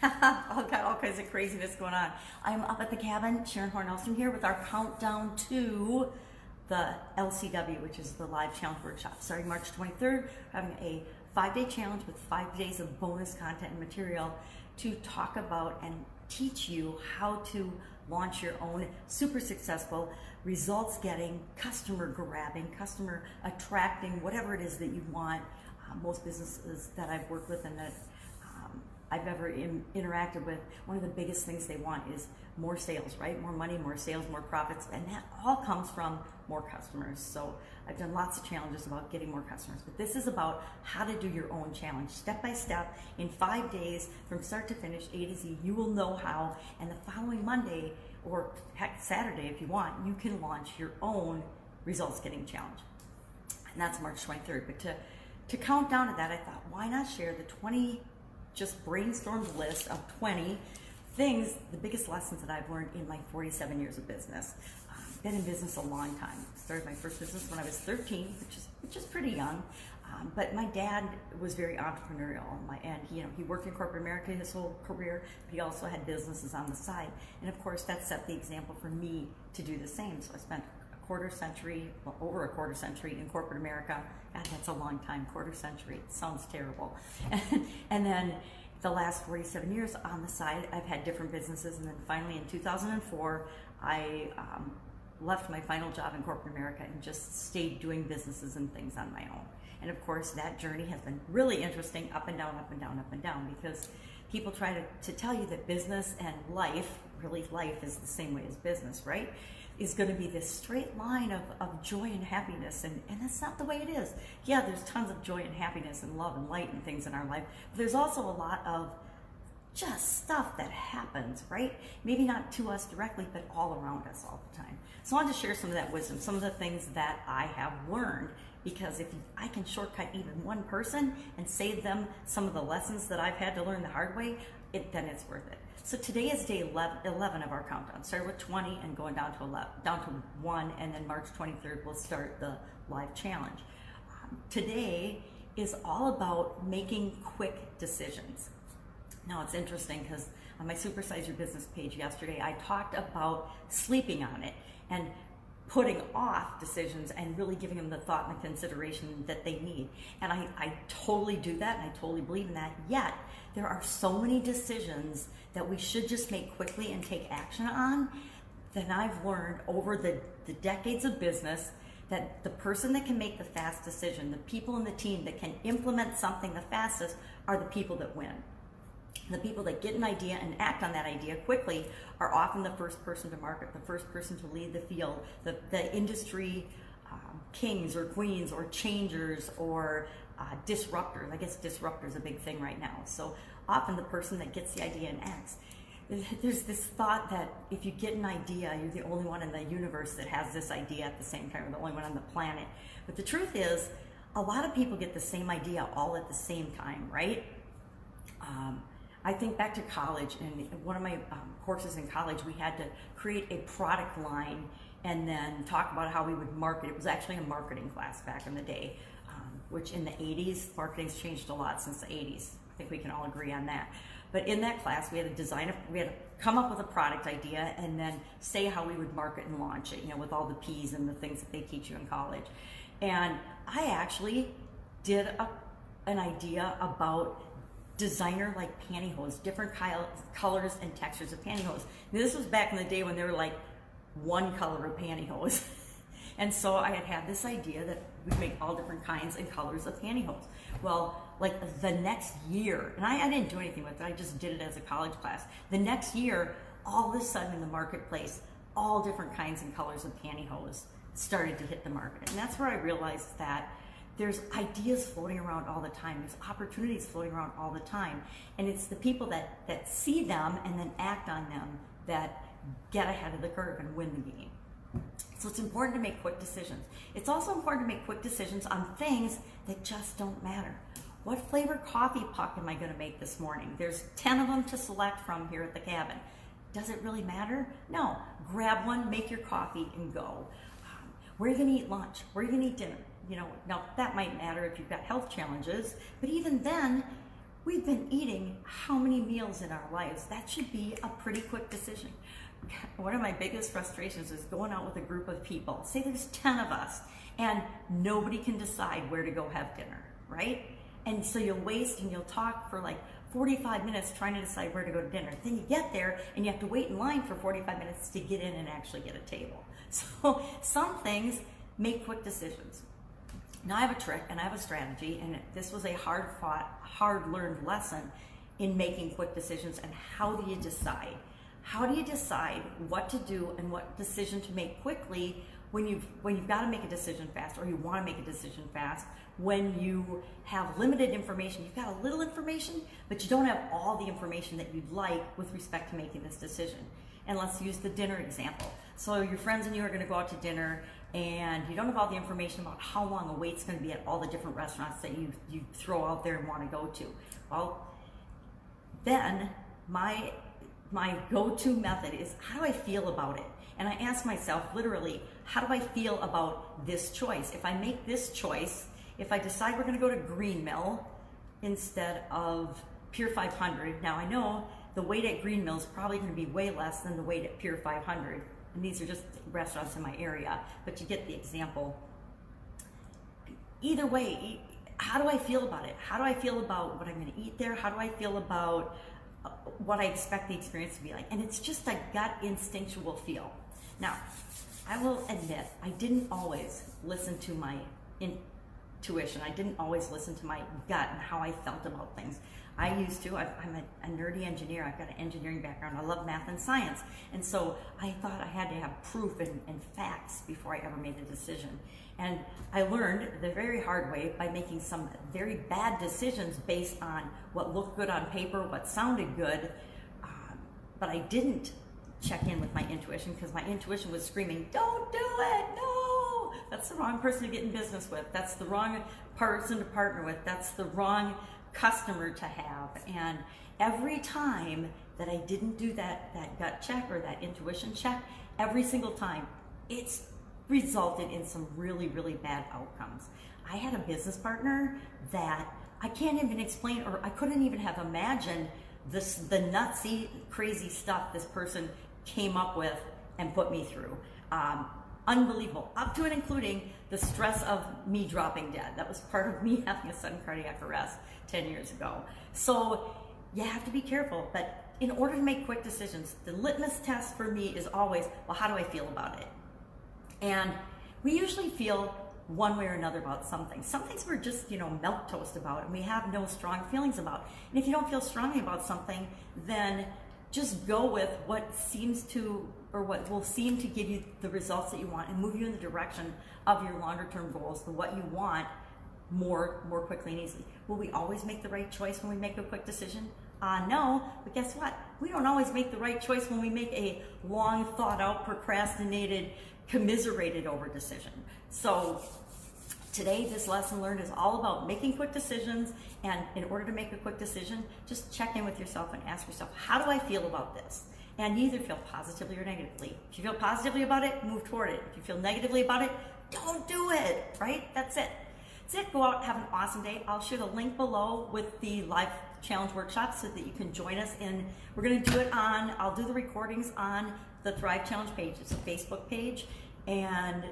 I've got all kinds of craziness going on. I'm up at the cabin, Sharon Horne-Ellstrom here with our countdown to the LCW, which is the Live Challenge Workshop. Starting March 23rd, we're having a 5-day challenge with 5 days of bonus content and material to talk about and teach you how to launch your own super successful, results getting, customer grabbing, customer attracting, whatever it is that you want. Most businesses that I've worked with and that I've ever interacted with, one of the biggest things they want is more sales, right? More money, more sales, more profits, and that all comes from more customers. So I've done lots of challenges about getting more customers, but this is about how to do your own challenge, step by step, in 5 days, from start to finish, A to Z. You will know how, and the following Monday, or heck, Saturday if you want, you can launch your own results getting challenge. And that's March 23rd. But to count down to that, I thought, why not share the 20 just brainstormed list of 20 things, the biggest lessons that I've learned in my 47 years of business. Been in business a long time. Started my first business when I was 13, which is pretty young. But my dad was very entrepreneurial, and he worked in corporate America his whole career. But he also had businesses on the side, and of course that set the example for me to do the same. So I spent over a quarter century in corporate America. God, that's a long time, quarter century. It sounds terrible. And then the last 47 years on the side, I've had different businesses. And then finally in 2004, I left my final job in corporate America and just stayed doing businesses and things on my own. And of course, that journey has been really interesting, up and down, up and down, up and down, because people try to tell you that business and life, really life is the same way as business, right? Is going to be this straight line of joy and happiness, and that's not the way it is. Yeah, there's tons of joy and happiness and love and light and things in our life, but there's also a lot of just stuff that happens, right? Maybe not to us directly, but all around us all the time. So I wanted to share some of that wisdom, some of the things that I have learned, because if I can shortcut even one person and save them some of the lessons that I've had to learn the hard way, then it's worth it. So today is day 11 of our countdown. Started with 20 and going down to 1, and then March 23rd we'll start the live challenge. Today is all about making quick decisions. Now it's interesting because on my Supersize Your Business page yesterday, I talked about sleeping on it and putting off decisions and really giving them the thought and the consideration that they need. And I totally do that, and I totally believe in that. Yet there are so many decisions that we should just make quickly and take action on that I've learned over the decades of business, that the person that can make the fast decision, the people in the team that can implement something the fastest, are the people that win. The people that get an idea and act on that idea quickly are often the first person to market, the first person to lead the field, the industry kings or queens or changers or disruptors. I guess disruptor is a big thing right now. So often the person that gets the idea and acts. There's this thought that if you get an idea, you're the only one in the universe that has this idea at the same time, or the only one on the planet. But the truth is, a lot of people get the same idea all at the same time, right? I think back to college, and one of my courses in college, we had to create a product line and then talk about how we would market. It was actually a marketing class back in the day, which in the 80s, marketing's changed a lot since the 80s. I think we can all agree on that. But in that class, we had to come up with a product idea and then say how we would market and launch it, with all the P's and the things that they teach you in college. And I actually did an idea about designer-like pantyhose, different colors and textures of pantyhose. Now, this was back in the day when they were like one color of pantyhose. And so I had this idea that we'd make all different kinds and colors of pantyhose. Well, like the next year, and I didn't do anything with it, I just did it as a college class. The next year, all of a sudden in the marketplace, all different kinds and colors of pantyhose started to hit the market. And that's where I realized that there's ideas floating around all the time. There's opportunities floating around all the time. And it's the people that see them and then act on them that get ahead of the curve and win the game. So it's important to make quick decisions. It's also important to make quick decisions on things that just don't matter. What flavor coffee puck am I going to make this morning? There's 10 of them to select from here at the cabin. Does it really matter? No. Grab one, make your coffee, and go. Where are you going to eat lunch? Where are you going to eat dinner? Now that might matter if you've got health challenges, but even then, We've been eating how many meals in our lives? That should be a pretty quick decision. One of my biggest frustrations is going out with a group of people. Say there's 10 of us and nobody can decide where to go have dinner, right? And so you'll waste and you'll talk for like 45 minutes trying to decide where to go to dinner. Then you get there and you have to wait in line for 45 minutes to get in and actually get a table. So some things make quick decisions. Now I have a trick and I have a strategy, and this was a hard-fought, hard-learned lesson in making quick decisions. And how do you decide? How do you decide what to do and what decision to make quickly when you've got to make a decision fast, or you want to make a decision fast, when you have limited information? You've got a little information, but you don't have all the information that you'd like with respect to making this decision. And let's use the dinner example. So your friends and you are going to go out to dinner, and you don't have all the information about how long a wait's going to be at all the different restaurants that you throw out there and want to go to. Well, then my go-to method is, how do I feel about it? And I ask myself literally, how do I feel about this choice? If I make this choice, if I decide we're going to go to Green Mill instead of Pier 500, now I know the wait at Green Mill is probably going to be way less than the wait at Pier 500. And these are just restaurants in my area, but you get the example. Either way, how do I feel about it? How do I feel about what I'm going to eat there? How do I feel about what I expect the experience to be like? And it's just a gut instinctual feel. Now, I will admit, I didn't always listen to my intuition. I didn't always listen to my gut and how I felt about things. I used to. I'm a nerdy engineer. I've got an engineering background. I love math and science. And so I thought I had to have proof and facts before I ever made a decision. And I learned the very hard way by making some very bad decisions based on what looked good on paper, what sounded good, but I didn't check in with my intuition, because my intuition was screaming, don't do it, no! That's the wrong person to get in business with. That's the wrong person to partner with. That's the wrong customer to have. And every time that I didn't do that gut check or that intuition check, every single time, it's resulted in some really, really bad outcomes. I had a business partner that I can't even explain, or I couldn't even have imagined the nutsy, crazy stuff this person came up with and put me through. Unbelievable, up to and including the stress of me dropping dead. That was part of me having a sudden cardiac arrest 10 years ago. So you have to be careful, but in order to make quick decisions, the litmus test for me is always, well, how do I feel about it? And we usually feel one way or another about something. Some things we're just, milquetoast about, and we have no strong feelings about. And if you don't feel strongly about something, then just go with what seems to, or what will seem to give you the results that you want and move you in the direction of your longer term goals, the what you want, more quickly and easily. Will we always make the right choice when we make a quick decision? No, but guess what? We don't always make the right choice when we make a long thought out, procrastinated, commiserated over decision. So today, this lesson learned is all about making quick decisions. And in order to make a quick decision, just check in with yourself and ask yourself, how do I feel about this? And you either feel positively or negatively. If you feel positively about it, move toward it. If you feel negatively about it, don't do it, right? That's it. That's it. Go out, have an awesome day. I'll share the link below with the live challenge workshop so that you can join us in. We're going to do it on, I'll do the recordings on the Thrive Challenge page. It's a Facebook page, and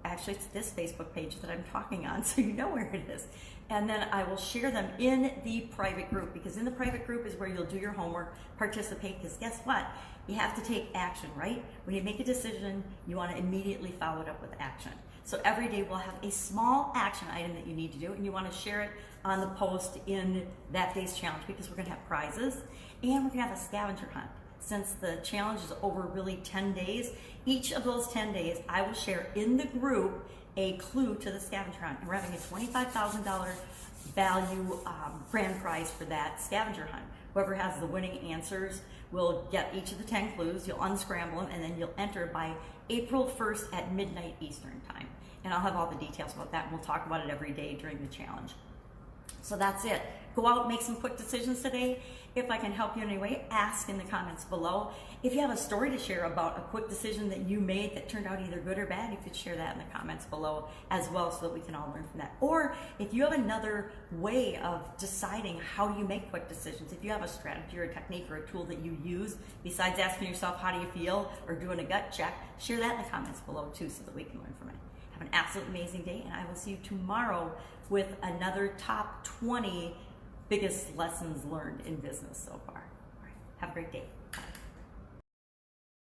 actually it's this Facebook page that I'm talking on, so you know where it is. And then I will share them in the private group, because in the private group is where you'll do your homework, participate, because guess what? You have to take action, right? When you make a decision, you want to immediately follow it up with action. So every day we'll have a small action item that you need to do, and you want to share it on the post in that day's challenge, because we're going to have prizes, and we're going to have a scavenger hunt. Since the challenge is over really 10 days, each of those 10 days, I will share in the group a clue to the scavenger hunt. And we're having a $25,000 value grand prize for that scavenger hunt. Whoever has the winning answers will get each of the 10 clues. You'll unscramble them, and then you'll enter by April 1st at midnight Eastern time. And I'll have all the details about that, and we'll talk about it every day during the challenge. So that's it. Go out, make some quick decisions today. If I can help you in any way, ask in the comments below. If you have a story to share about a quick decision that you made that turned out either good or bad, you could share that in the comments below as well so that we can all learn from that. Or if you have another way of deciding how you make quick decisions, if you have a strategy or a technique or a tool that you use besides asking yourself how do you feel or doing a gut check, share that in the comments below too so that we can learn from it. Have an absolutely amazing day, and I will see you tomorrow with another top 20 biggest lessons learned in business so far. All right. Have a great day. Bye.